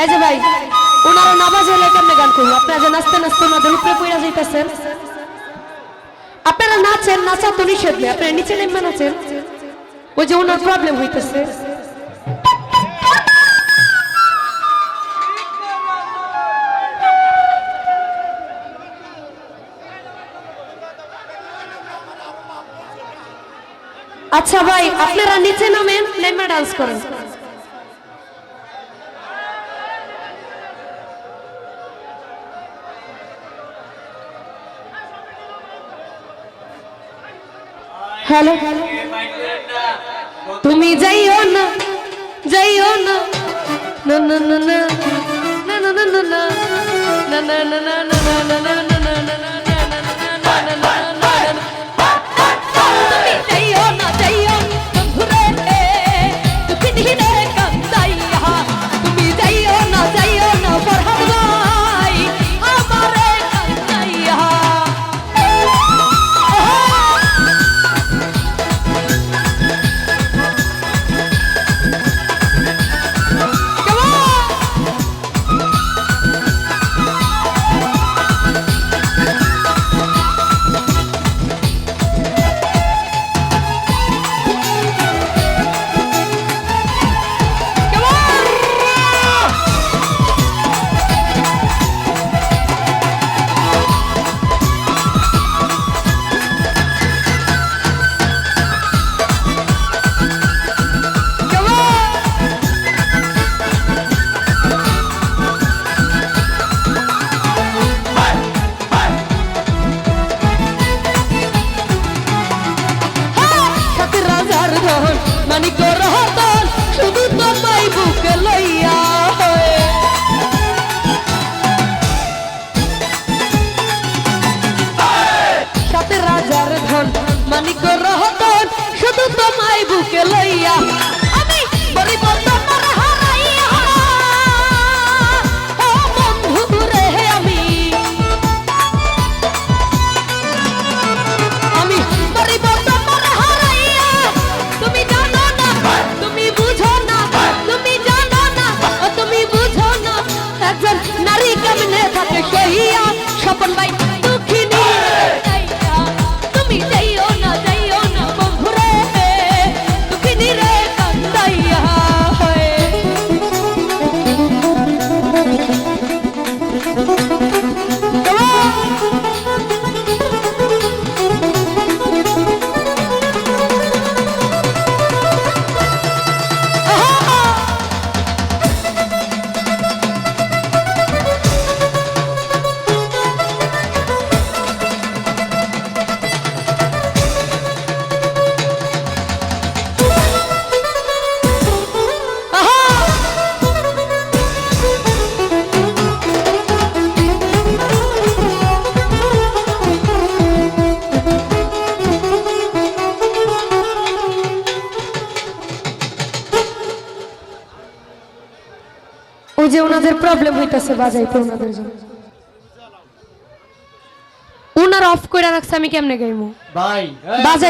এই যে ভাই ওনারা না বাজাইলে কেমনে গান করবো? আপনারা যে নাচতে নাচতে ওনাদের উপরে পড়ে যাইতেছেন। আপনারা নাচেন, নাচা তো নিষেধ নেই, আপনারা নিচে নেমে নাচেন। ওই যে ওনার প্রবলেম হইতেছে। আচ্ছা ভাই আপনারা নিচে নামেন, নেমে ডান্স করেন। হ্যালো তুমি যাইও না, যাইও না, না না না না না না না না না না না না না না না না না। মানিক রহতন শুধু তোমায় বুকে লইয়া আমি গরিব তোমার হারাইয়া ও বন্ধু রে আমি গরিব তোমার হারাইয়া তুমি জানো না, তুমি বুঝো না, তুমি জানো না, তুমি বুঝো না একজন নারী কেমনে থাকে সহিয়া স্বপন ভাই দুঃখিনী তুমি যাইও না, যাইও না বন্ধু রে দুঃখিনী রে কান্দাইয়া ওই যে ওনাদের প্রবলেম হইতাছে বাজাইতে, ওনাদের জন্য ওনার অফ করে রাখছে, আমি কেমনে গাইমু ভাই বাজাই।